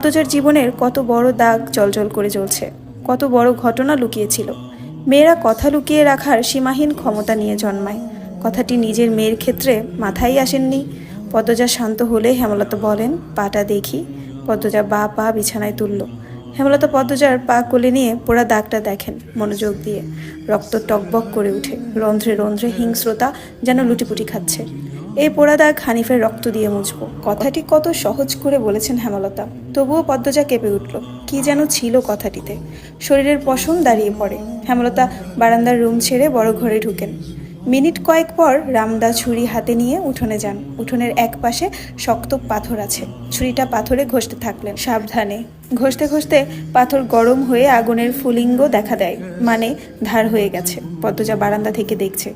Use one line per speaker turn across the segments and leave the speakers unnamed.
পদ্মজার জীবনের কত বড় দাগ জ্বলজ্বল করে জ্বলছে, কত বড় ঘটনা লুকিয়েছিল। মেয়েরা কথা লুকিয়ে রাখার সীমাহীন ক্ষমতা নিয়ে জন্মায়। কথাটি নিজের মেয়ের ক্ষেত্রে মাথায় আসেননি। পদ্মজা শান্ত হলে হেমলতা বলেন, পাটা দেখি। পদ্মজা পা বিছানায় তুলল। হেমলতা পদ্মজার পা কোলে নিয়ে পোড়া দাগটা দেখেন মনোযোগ দিয়ে। রক্ত টকবক করে উঠে, রন্ধ্রে রন্ধ্রে হিংস্রতা যেন লুটিপুটি খাচ্ছে। এই পোড়া দাগ হানিফের রক্ত দিয়ে মুছবো, কথাটি কত সহজ করে বলেছেন হেমলতা। তবুও পদ্মজা কেঁপে উঠল। কি যেন ছিল কথাটিতে। শরীরের পশম দাঁড়িয়ে পড়ে। হেমলতা বারান্দার রুম ছেড়ে বড় ঘরে ঢুকেন। মিনিট কয়েক পর রামদা ছুরি হাতে নিয়ে উঠোনে যান। উঠোনের এক পাশে শক্ত পাথর আছে। ছুরিটা পাথরে ঘষতে থাকলেন সাবধানে। ঘষতে ঘষতে পাথর গরম হয়ে আগুনের ফুলিঙ্গ দেখা দেয়, মানে ধার হয়ে গেছে। পদ্মজা বারান্দা থেকে দেখছে।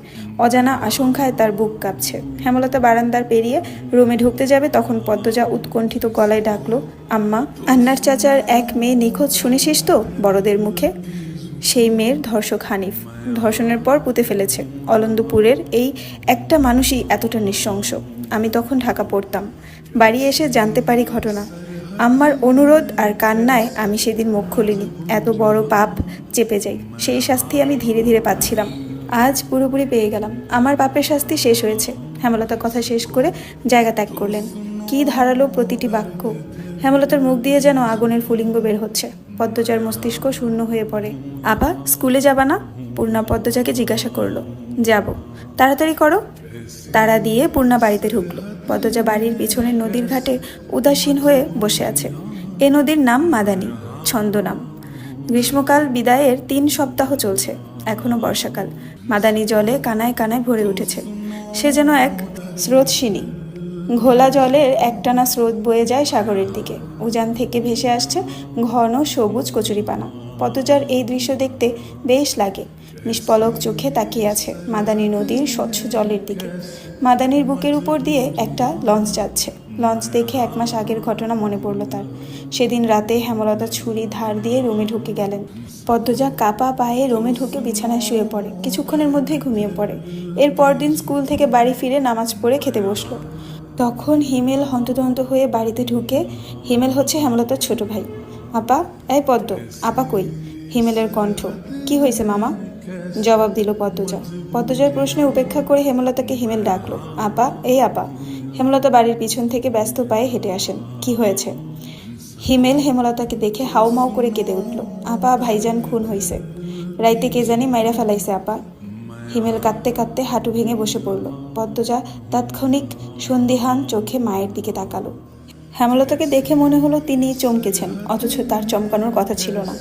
অজানা আশঙ্কায় তার বুক কাঁপছে। হেমলতা বারান্দার পেরিয়ে রুমে ঢুকতে যাবে, তখন পদ্মজা উৎকণ্ঠিত গলায় ডাকলো, আম্মা। আন্নার চাচার এক মেয়ে নিখোঁজ শুনেছিস তো বড়দের মুখে? সেই মেয়ের ধর্ষক হানিফ। ধর্ষণের পর পুঁতে ফেলেছে। অলন্দপুরের এই একটা মানুষই এতটা নৃশংস। আমি তখন ঢাকা পড়তাম। বাড়ি এসে জানতে পারি ঘটনা। আম্মার অনুরোধ আর কান্নায় আমি সেদিন মুখ খুলিনি। এত বড় পাপ চেপে যাই, সেই শাস্তি আমি ধীরে ধীরে পাচ্ছিলাম। আজ পুরোপুরি পেয়ে গেলাম। আমার পাপের শাস্তি শেষ হয়েছে। হেমলতা কথা শেষ করে জায়গা ত্যাগ করলেন। কি ধারালো প্রতিটি বাক্য! হেমলতার মুখ দিয়ে যেন আগুনের ফুলিঙ্গ বের হচ্ছে। পদ্মজার মস্তিষ্ক শূন্য হয়ে পড়ে। আপা, স্কুলে যাবা না? পূর্ণা পদ্মজাকে জিজ্ঞাসা করলো। যাব। তাড়াতাড়ি করো। তাড়া দিয়ে পূর্ণা বাড়িতে ঢুকলো। পদ্মজা বাড়ির পিছনের নদীর ঘাটে উদাসীন হয়ে বসে আছে। এ নদীর নাম মাদানী, ছন্দনাম। গ্রীষ্মকাল বিদায়ের 3 সপ্তাহ চলছে। এখনো বর্ষাকাল। মাদানী জলে কানায় কানায় ভরে উঠেছে। সে যেন এক স্রোতস্বিনী। ঘোলা জলের একটানা স্রোত বয়ে যায় সাগরের দিকে। উজান থেকে ভেসে আসছে ঘন সবুজ কচুরিপানা। পদ্মজার এই দৃশ্য দেখতে বেশ লাগে। নিষ্পলক চোখে তাকিয়ে আছে মাদানী নদীর স্বচ্ছ জলের দিকে। মাদানীর বুকের উপর দিয়ে একটা লঞ্চ যাচ্ছে। লঞ্চ দেখে 1 মাস আগের ঘটনা মনে পড়ল তার। সেদিন রাতে হেমলতা ছুরি ধার দিয়ে রুমে ঢুকে গেলেন। পদ্মজা কাপা পায়ে রুমে ঢুকে বিছানায় শুয়ে পড়ে। কিছুক্ষণের মধ্যেই ঘুমিয়ে পড়ে। এর পরদিন স্কুল থেকে বাড়ি ফিরে নামাজ পড়ে খেতে বসলো। তখন হিমেল হন্তদন্ত হয়ে বাড়িতে ঢুকে। হিমেল হচ্ছে হেমলতার ছোট ভাই। আপা, এই পদ্ম, আপা কই? হিমেলের কণ্ঠ। কি হয়েছে মামা? জবাব দিল পদ্মজা। পদ্মজার প্রশ্নে উপেক্ষা করে হেমলতাকে হিমেল ডাকলো। আপা, এই আপা। হেমলতা বাড়ির পিছন থেকে ব্যস্ত পায়ে হেঁটে আসেন। কি হয়েছে? হিমেল হেমলতাকে দেখে হাউমাউ করে কেঁদে উঠল। আপা, ভাইজান খুন হইছে। রাইতে কে জানি মাইরা ফেলাইছে আপা। হিমেল কাঁদতে কাঁদতে হাঁটু ভেঙে বসে পড়ল। পদ্মজা তাৎক্ষণিক সন্দিহান চোখে মায়ের দিকে তাকালো। হেমলতাকে দেখে মনে হলো তিনি চমকেছেন, অথচ তার চমকানোর কথা ছিল না।